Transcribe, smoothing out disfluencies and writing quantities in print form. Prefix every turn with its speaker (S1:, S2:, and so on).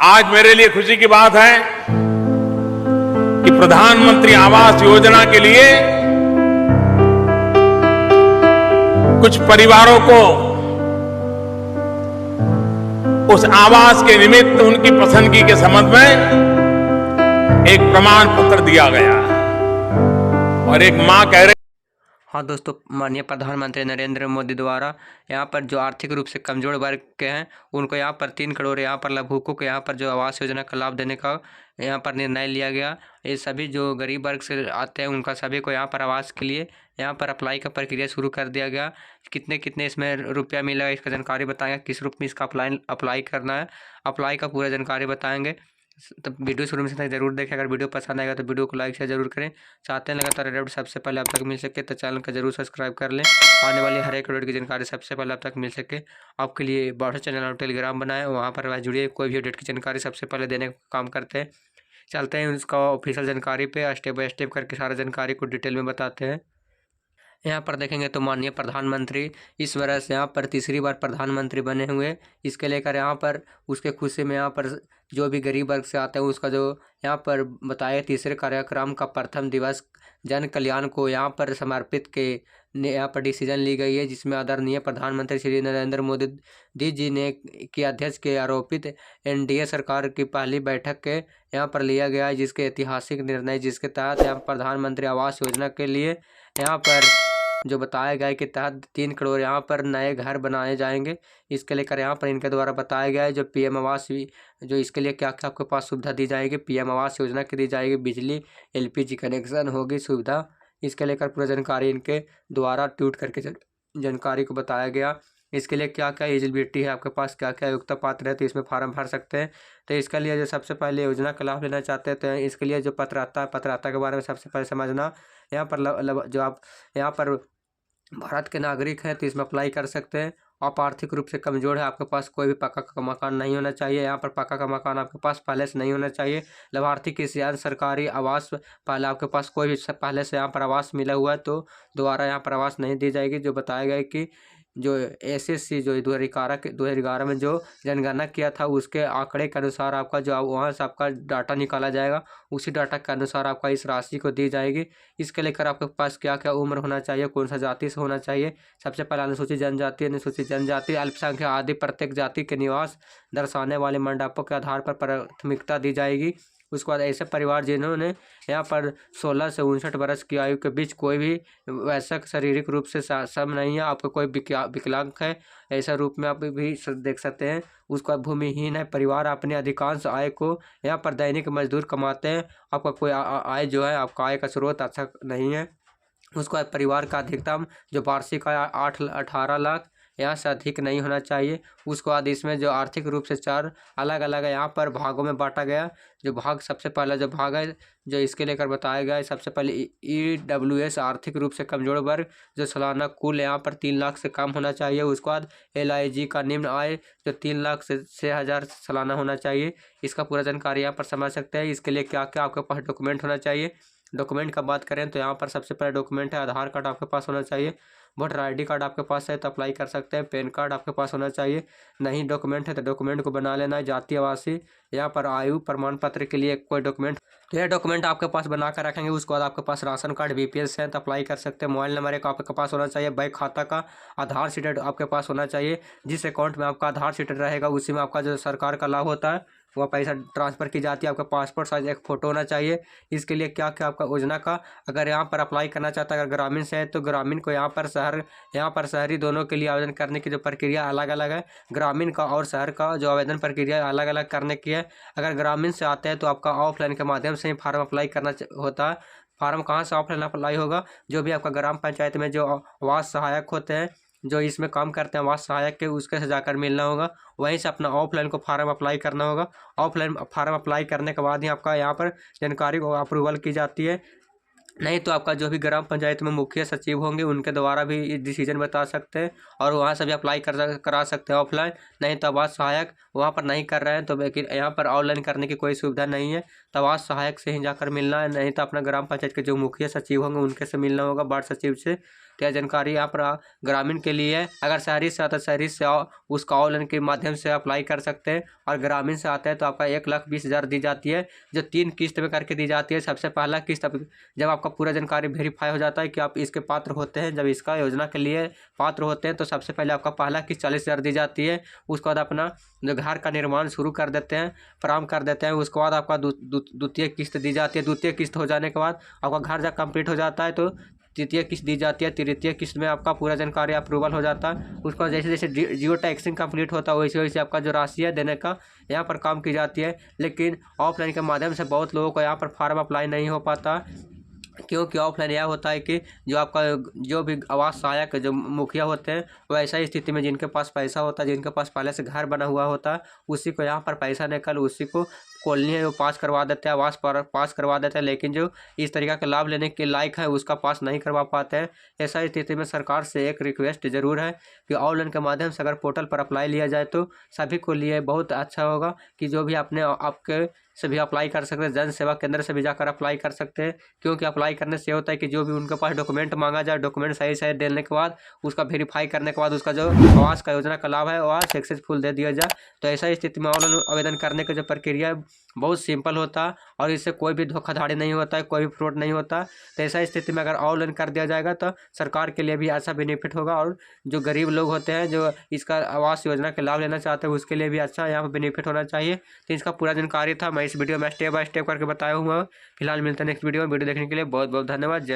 S1: आज मेरे लिए खुशी की बात है कि प्रधानमंत्री आवास योजना के लिए कुछ परिवारों को उस आवास के निमित्त उनकी पसंदगी के संबंध में एक प्रमाण पत्र दिया गया और एक मां कह रही।
S2: हाँ दोस्तों, माननीय प्रधानमंत्री नरेंद्र मोदी द्वारा यहाँ पर जो आर्थिक रूप से कमजोर वर्ग के हैं उनको यहाँ पर 3 करोड़ यहाँ पर लाभुकों को यहाँ पर जो आवास योजना का लाभ देने का यहाँ पर निर्णय लिया गया। ये सभी जो गरीब वर्ग से आते हैं उनका सभी को यहाँ पर आवास के लिए यहाँ पर अप्लाई का प्रक्रिया शुरू कर दिया गया। कितने कितने इसमें रुपया मिलेगा इसका जानकारी बताएंगे, किस रूप में इसका अप्लाई करना है, अप्लाई का पूरा जानकारी बताएंगे। तो वीडियो शुरू में से जरूर देखें। अगर वीडियो पसंद आएगा तो वीडियो को लाइक शेयर जरूर करें। चाहते हैं लगातार अपडेट सबसे पहले आप तक मिल सके तो चैनल को जरूर सब्सक्राइब कर लें। आने वाली हर एक अपडेट की जानकारी सबसे पहले आप तक मिल सके आपके लिए व्हाट्सएप चैनल और टेलीग्राम बनाए, वहाँ पर वह जुड़िए। कोई भी अपडेट की जानकारी सबसे पहले देने का काम करते हैं। चलते हैं उसका ऑफिशियल जानकारी पे, स्टेप बाय स्टेप करके सारा जानकारी को डिटेल में बताते हैं। यहाँ पर देखेंगे तो माननीय प्रधानमंत्री इस वर्ष यहाँ पर तीसरी बार प्रधानमंत्री बने हुए। इसके लेकर यहाँ पर उसके खुशी में यहाँ पर जो भी गरीब वर्ग से आते हैं उसका जो यहाँ पर बताया तीसरे कार्यक्रम का प्रथम दिवस जन कल्याण को यहाँ पर समर्पित के यहाँ पर डिसीजन ली गई है, जिसमें आदरणीय प्रधानमंत्री श्री नरेंद्र मोदी जी ने की अध्यक्ष के आरोपित एनडीए सरकार की पहली बैठक के यहाँ पर लिया गया है, जिसके ऐतिहासिक निर्णय जिसके तहत यहाँ प्रधानमंत्री आवास योजना के लिए यहाँ पर जो बताया गया है कि तहत 3 करोड़ यहाँ पर नए घर बनाए जाएंगे। इसके लेकर यहाँ पर इनके द्वारा बताया गया है जो पीएम आवास जो इसके लिए क्या क्या आपके पास सुविधा दी जाएगी, पीएम आवास योजना की दी जाएगी, बिजली एलपीजी कनेक्शन होगी सुविधा। इसके लेकर पूरा जानकारी इनके द्वारा ट्वीट करके जानकारी को बताया गया। इसके लिए क्या क्या एलिजिबिलिटी है आपके पास, क्या क्या योग्यता पात्र है, तो इसमें फॉर्म भर सकते हैं। तो इसके लिए जो सबसे पहले योजना का लाभ लेना चाहते हैं तो इसके लिए जो पत्रता के बारे में सबसे पहले समझना। यहाँ पर जो आप यहाँ पर भारत के नागरिक हैं तो इसमें अप्लाई कर सकते हैं। आप आर्थिक रूप से कमज़ोर है, आपके पास कोई भी पक्का का मकान नहीं होना चाहिए। यहाँ पर पक्का का मकान आपके पास पहले से नहीं होना चाहिए। लाभार्थी किसी अन्य सरकारी आवास पहले आपके पास कोई भी पहले से यहाँ पर आवास मिला हुआ है तो दोबारा यहाँ पर आवास नहीं दी जाएगी। जो बताया गया है कि जो एसएससी जो 2011 में जो जनगणना किया था उसके आंकड़े के अनुसार आपका जो वहाँ से आपका डाटा निकाला जाएगा, उसी डाटा के अनुसार आपका इस राशि को दी जाएगी। इसके लेकर आपके पास क्या क्या उम्र होना चाहिए, कौन सा जाति से होना चाहिए। सबसे पहले अनुसूचित जनजाति अल्पसंख्यक आदि प्रत्येक जाति के निवास दर्शाने वाले मंडपों के आधार पर प्राथमिकता दी जाएगी। उसके बाद ऐसे परिवार जिन्होंने यहाँ पर 16 से 59 वर्ष की आयु के बीच कोई भी वैसा शारीरिक रूप से सक्षम नहीं है, आपका कोई विकलांग है ऐसा रूप में आप भी देख सकते हैं। उसका भूमिहीन है परिवार अपने अधिकांश आय को यहाँ पर दैनिक मजदूर कमाते हैं, आपका कोई आय जो है आपका आय का स्रोत अच्छा नहीं है। उसका परिवार का अधिकतम जो वार्षिक आय 18 लाख यहाँ से अधिक नहीं होना चाहिए। उसके बाद इसमें जो आर्थिक रूप से 4 अलग अलग यहाँ पर भागों में बांटा गया। जो भाग सबसे पहला जो भाग है जो इसके लेकर बताया गया है, सबसे पहले EWS आर्थिक रूप से कमजोर वर्ग जो सालाना कुल यहाँ पर 3 लाख से कम होना चाहिए। उसके बाद LIG का निम्न आय जो 3 लाख से 6,000 सालाना होना चाहिए। इसका पूरा जानकारी यहाँ पर समझ सकते हैं। इसके लिए क्या क्या आपके पास डॉक्यूमेंट होना चाहिए। डॉक्यूमेंट का बात करें तो यहाँ पर सबसे पहले डॉक्यूमेंट है आधार कार्ड आपके पास होना चाहिए, वोटर ID कार्ड आपके पास है तो अप्लाई कर सकते हैं, पैन कार्ड आपके पास होना चाहिए। नहीं डॉक्यूमेंट है तो डॉक्यूमेंट को बना लेना है। जाति आवासीय यहाँ पर आयु प्रमाण पत्र के लिए कोई डॉक्यूमेंट तो यह डॉक्यूमेंट आपके पास बना कर रखेंगे। उसके बाद आपके पास राशन कार्ड BPS है तो अप्लाई कर सकते हैं। मोबाइल नंबर एक आपके पास होना चाहिए। बैंक खाता का आधार सीटेड आपके पास होना चाहिए। जिस अकाउंट में आपका आधार सीटेड रहेगा उसी में आपका जो सरकार का लाभ होता है वह पैसा ट्रांसफ़र की जाती है। आपका पासपोर्ट साइज एक फ़ोटो होना चाहिए। इसके लिए क्या क्या आपका योजना का अगर यहाँ पर अप्लाई करना चाहता है, अगर ग्रामीण से है तो ग्रामीण को यहाँ पर शहरी दोनों के लिए आवेदन करने की जो प्रक्रिया अलग अलग है। ग्रामीण का और शहर का जो आवेदन प्रक्रिया अलग अलग करने की है। अगर ग्रामीण से आते हैं तो आपका ऑफलाइन के माध्यम से ही फॉर्म अप्लाई करना होता है। फॉर्म कहाँ से ऑफलाइन अप्लाई होगा, जो भी आपका ग्राम पंचायत में जो आवास सहायक होते हैं जो इसमें काम करते हैं आवास सहायक के उसके से जाकर मिलना होगा। वहीं से अपना ऑफलाइन को फार्म अप्लाई करना होगा। ऑफलाइन फार्म अप्लाई करने के बाद ही आपका यहाँ पर जानकारी को अप्रूवल की जाती है। नहीं तो आपका जो भी ग्राम पंचायत में मुखिया सचिव होंगे उनके द्वारा भी ये डिसीजन बता सकते हैं और वहाँ से भी अप्लाई करा सकते हैं ऑफलाइन। नहीं तो आवास सहायक वहाँ पर नहीं कर रहे हैं तो लेकिन यहाँ पर ऑनलाइन करने की कोई सुविधा नहीं है तो आवास सहायक से ही जाकर मिलना है। नहीं तो अपना ग्राम पंचायत के जो मुखिया सचिव होंगे उनके से मिलना होगा, वार्ड सचिव से। तो यह जानकारी यहाँ पर ग्रामीण के लिए है। अगर शहरी से आता है, शहरी से उसका ऑनलाइन के माध्यम से अप्लाई कर सकते हैं, और ग्रामीण से आता है तो आपका 1,20,000 दी जाती है, जो 3 किस्त में करके दी जाती है। सबसे पहला किस्त जब आपका पूरा जानकारी वेरीफाई हो जाता है कि आप इसके पात्र होते हैं, जब इसका योजना के लिए पात्र होते हैं, तो सबसे पहले आपका पहला किस्त 40,000 दी जाती है। उसके बाद अपना जो घर का निर्माण शुरू कर देते हैं, प्रारंभ कर देते हैं, उसके बाद आपका द्वितीय किस्त दी जाती है। द्वितीय किस्त हो जाने के बाद आपका घर जब कंप्लीट हो जाता है तो तृतीय किस्त दी जाती है। तृतीय किस्त में आपका पूरा जानकारी अप्रूवल हो जाता है। उसको जैसे जैसे जियो टैक्सिंग कंप्लीट होता है वैसे वैसे आपका जो राशि है देने का यहाँ पर काम की जाती है। लेकिन ऑफलाइन के माध्यम से बहुत लोगों को यहाँ पर फार्म अप्लाई नहीं हो पाता, क्योंकि ऑफलाइन यह होता है कि जो आपका जो भी आवास सहायक जो मुखिया होते हैं, वो ऐसा स्थिति में जिनके पास पैसा होता है, जिनके पास पहले से घर बना हुआ होता है, उसी को यहाँ पर पैसा निकल उसी को कॉलोनी है वो पास करवा देते हैं, आवास पर पास करवा देते हैं। लेकिन जो इस तरीका का लाभ लेने के लायक है उसका पास नहीं करवा पाते हैं। ऐसा स्थिति में सरकार से एक रिक्वेस्ट जरूर है कि ऑनलाइन के माध्यम से अगर पोर्टल पर अप्लाई लिया जाए तो सभी को लिए बहुत अच्छा होगा, कि जो भी अपने आपके से भी अप्लाई कर सकते हैं, जन सेवा केंद्र से भी जाकर अप्लाई कर सकते हैं। क्योंकि अप्लाई करने से होता है कि जो भी उनके पास डॉक्यूमेंट मांगा जाए, डॉक्यूमेंट सही सही देने के बाद उसका वेरीफाई करने के बाद उसका जो आवास का योजना का लाभ है वह सक्सेसफुल दे दिया जाए। तो ऐसा स्थिति में ऑनलाइन आवेदन करने की जो प्रक्रिया है बहुत सिंपल होता है, और इससे कोई भी धोखाधड़ी नहीं होता है, कोई भी फ्रॉड नहीं होता। तो ऐसा स्थिति में अगर ऑनलाइन कर दिया जाएगा तो सरकार के लिए भी अच्छा बेनिफिट होगा, और जो गरीब लोग होते हैं जो इसका आवास योजना का लाभ लेना चाहते हैं उसके लिए भी अच्छा यहाँ पर बेनिफिट होना चाहिए। तो इसका पूरा जानकारी था, मैं इस वीडियो में स्टेप बाय स्टेप करके बताया हूँ। फिलहाल मिलते हैं नेक्स्ट वीडियो में। वीडियो देखने के लिए बहुत बहुत धन्यवाद।